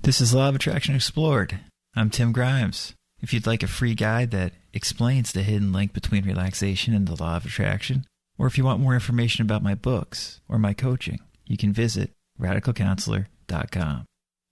This is Law of Attraction Explored. I'm Tim Grimes. If you'd like a free guide that explains the hidden link between relaxation and the law of attraction, or if you want more information about my books or my coaching, you can visit radicalcounselor.com.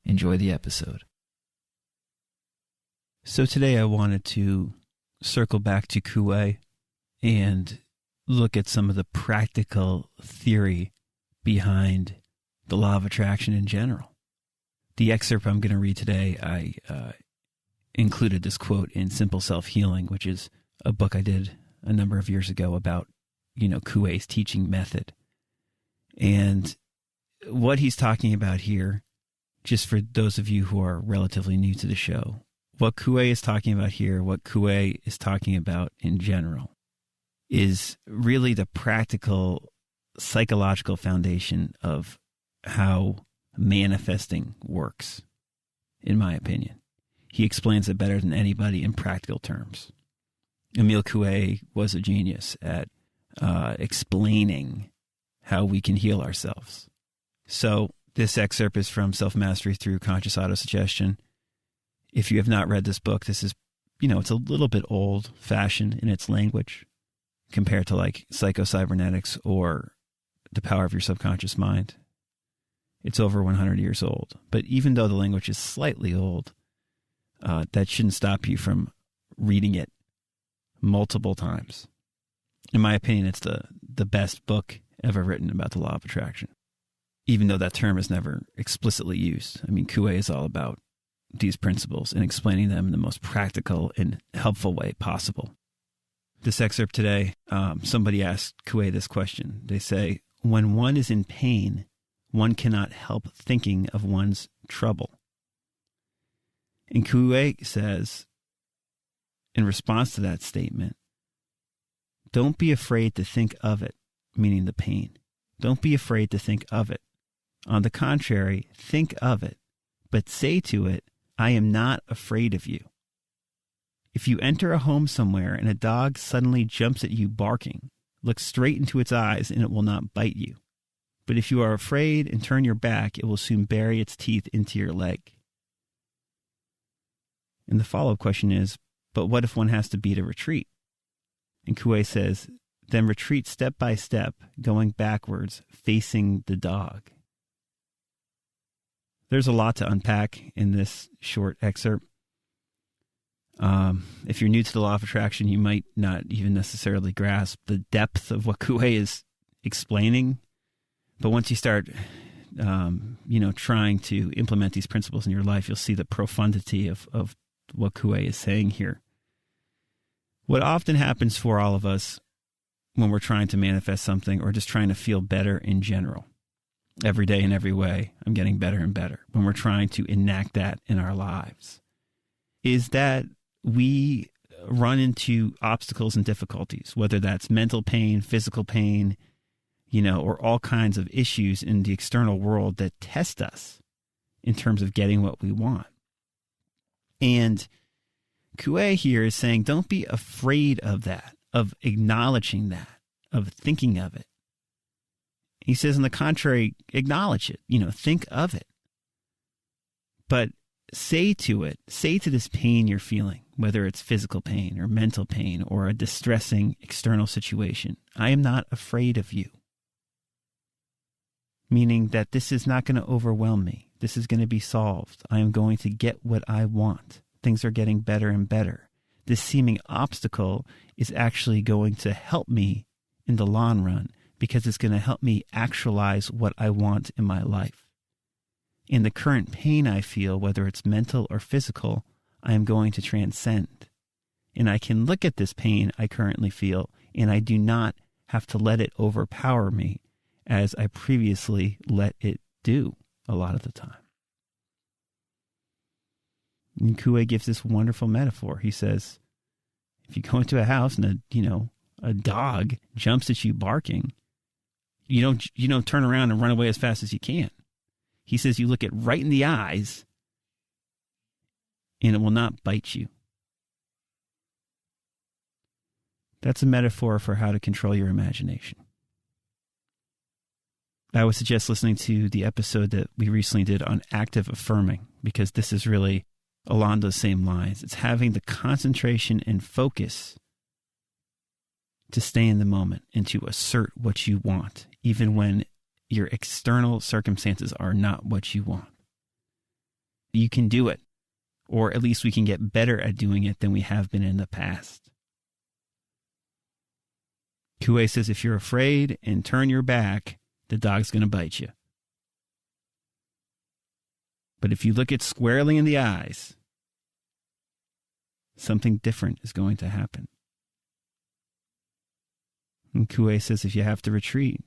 Enjoy the episode. So today I wanted to circle back to Coué and look at some of the practical theory behind the law of attraction in general. The excerpt I'm going to read today, I included this quote in Simple Self-Healing, which is a book I did a number of years ago about, Coué's teaching method. And what he's talking about here, just for those of you who are relatively new to the show, what Coué is talking about here, what Coué is talking about in general, is really the practical psychological foundation of how manifesting works, in my opinion. He explains it better than anybody in practical terms. Emile Coué was a genius at explaining how we can heal ourselves. So this excerpt is from Self-Mastery Through Conscious Autosuggestion. If you have not read this book, this is, it's a little bit old-fashioned in its language compared to like Psycho-Cybernetics or The Power of Your Subconscious Mind. It's over 100 years old. But even though the language is slightly old, that shouldn't stop you from reading it multiple times. In my opinion, it's the best book ever written about the law of attraction, even though that term is never explicitly used. I mean, Coué is all about these principles and explaining them in the most practical and helpful way possible. This excerpt today, somebody asked Coué this question. They say, when one is in pain, one cannot help thinking of one's trouble. And Coué says, in response to that statement, don't be afraid to think of it, meaning the pain. Don't be afraid to think of it. On the contrary, think of it, but say to it, I am not afraid of you. If you enter a home somewhere and a dog suddenly jumps at you barking, look straight into its eyes and it will not bite you. But if you are afraid and turn your back, it will soon bury its teeth into your leg. And the follow-up question is, but what if one has to beat a retreat? And Coué says, then retreat step by step, going backwards, facing the dog. There's a lot to unpack in this short excerpt. If you're new to the law of attraction, you might not even necessarily grasp the depth of what Coué is explaining. But once you start, trying to implement these principles in your life, you'll see the profundity of what Coué is saying here. What often happens for all of us when we're trying to manifest something or just trying to feel better in general, every day in every way, I'm getting better and better, when we're trying to enact that in our lives, is that we run into obstacles and difficulties, whether that's mental pain, physical pain, or all kinds of issues in the external world that test us in terms of getting what we want. And Coué here is saying, don't be afraid of that, of acknowledging that, of thinking of it. He says, on the contrary, acknowledge it, think of it. But say to this pain you're feeling, whether it's physical pain or mental pain or a distressing external situation, I am not afraid of you. Meaning that this is not going to overwhelm me. This is going to be solved. I am going to get what I want. Things are getting better and better. This seeming obstacle is actually going to help me in the long run because it's going to help me actualize what I want in my life. In the current pain I feel, whether it's mental or physical, I am going to transcend. And I can look at this pain I currently feel, and I do not have to let it overpower me as I previously let it do a lot of the time. And Coué gives this wonderful metaphor. He says, if you go into a house and a dog jumps at you barking, you don't turn around and run away as fast as you can. He says you look it right in the eyes and it will not bite you. That's a metaphor for how to control your imagination. I would suggest listening to the episode that we recently did on active affirming because this is really along those same lines. It's having the concentration and focus to stay in the moment and to assert what you want, even when your external circumstances are not what you want. You can do it, or at least we can get better at doing it than we have been in the past. Coué says if you're afraid and turn your back, the dog's going to bite you. But if you look it squarely in the eyes, something different is going to happen. And Coué says if you have to retreat,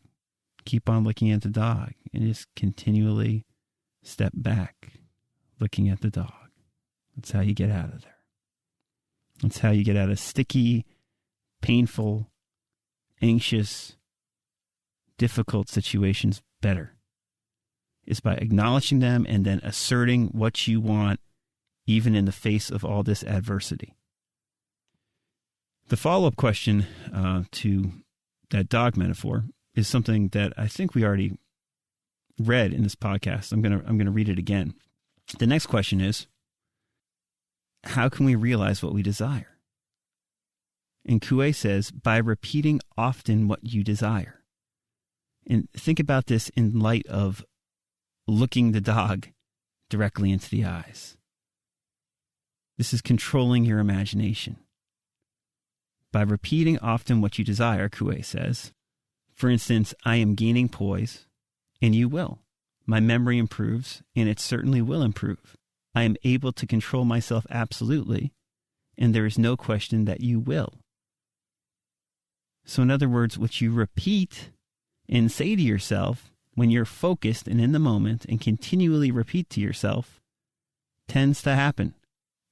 keep on looking at the dog and just continually step back, looking at the dog. That's how you get out of there. That's how you get out of sticky, painful, anxious, difficult situations better. Is by acknowledging them and then asserting what you want, even in the face of all this adversity. The follow-up question to that dog metaphor is something that I think we already read in this podcast. I'm gonna read it again. The next question is, how can we realize what we desire? And Coué says, by repeating often what you desire. And think about this in light of looking the dog directly into the eyes. This is controlling your imagination. By repeating often what you desire, Coué says, for instance, I am gaining poise, and you will. My memory improves, and it certainly will improve. I am able to control myself absolutely, and there is no question that you will. So in other words, what you repeat and say to yourself when you're focused and in the moment and continually repeat to yourself tends to happen.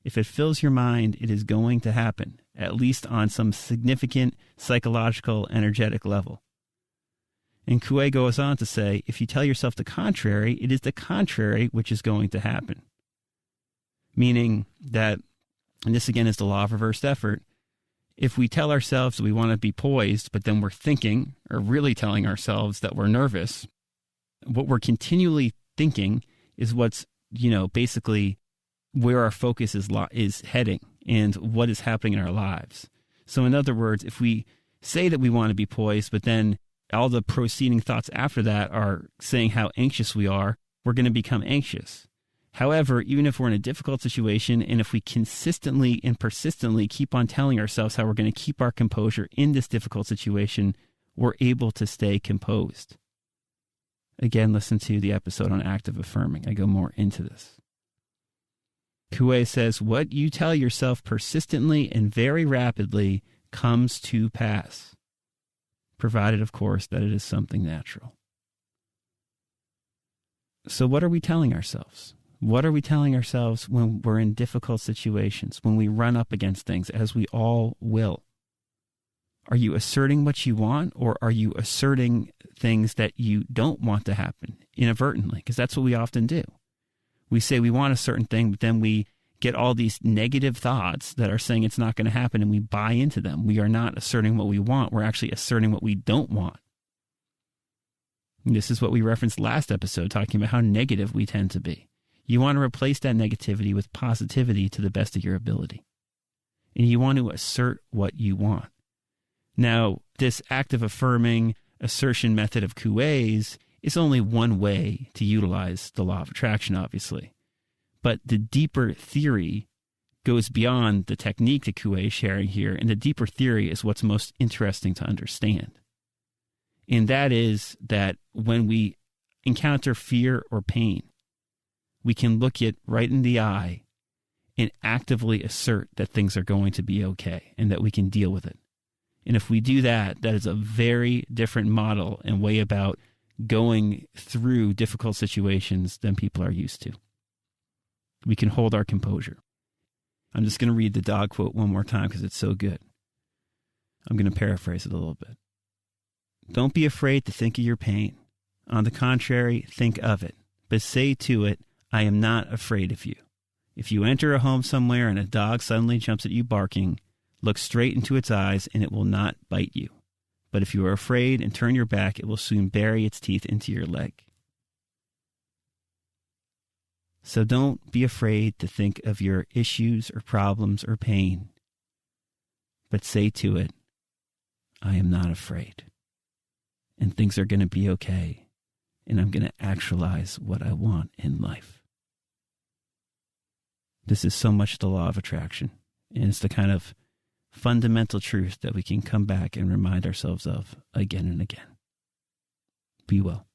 If it fills your mind, it is going to happen, at least on some significant psychological, energetic level. And Coué goes on to say, if you tell yourself the contrary, it is the contrary which is going to happen. Meaning that, and this again is the law of reversed effort, if we tell ourselves we want to be poised, but then we're thinking or really telling ourselves that we're nervous, what we're continually thinking is what's, basically where our focus is heading and what is happening in our lives. So in other words, if we say that we want to be poised, but then all the proceeding thoughts after that are saying how anxious we are, we're going to become anxious. However, even if we're in a difficult situation, and if we consistently and persistently keep on telling ourselves how we're going to keep our composure in this difficult situation, we're able to stay composed. Again, listen to the episode on active affirming. I go more into this. Coué says, what you tell yourself persistently and very rapidly comes to pass, provided, of course, that it is something natural. So what are we telling ourselves? What are we telling ourselves when we're in difficult situations, when we run up against things, as we all will? Are you asserting what you want, or are you asserting things that you don't want to happen inadvertently? Because that's what we often do. We say we want a certain thing, but then we get all these negative thoughts that are saying it's not going to happen, and we buy into them. We are not asserting what we want. We're actually asserting what we don't want. And this is what we referenced last episode, talking about how negative we tend to be. You want to replace that negativity with positivity to the best of your ability. And you want to assert what you want. Now, this active affirming assertion method of Coué's is only one way to utilize the law of attraction, obviously. But the deeper theory goes beyond the technique that Coué is sharing here, and the deeper theory is what's most interesting to understand. And that is that when we encounter fear or pain, we can look it right in the eye and actively assert that things are going to be okay and that we can deal with it. And if we do that, that is a very different model and way about going through difficult situations than people are used to. We can hold our composure. I'm just going to read the dog quote one more time because it's so good. I'm going to paraphrase it a little bit. Don't be afraid to think of your pain. On the contrary, think of it, but say to it, I am not afraid of you. If you enter a home somewhere and a dog suddenly jumps at you barking, look straight into its eyes and it will not bite you. But if you are afraid and turn your back, it will soon bury its teeth into your leg. So don't be afraid to think of your issues or problems or pain, but say to it, I am not afraid, and things are going to be okay, and I'm going to actualize what I want in life. This is so much the law of attraction, and it's the kind of fundamental truth that we can come back and remind ourselves of again and again. Be well.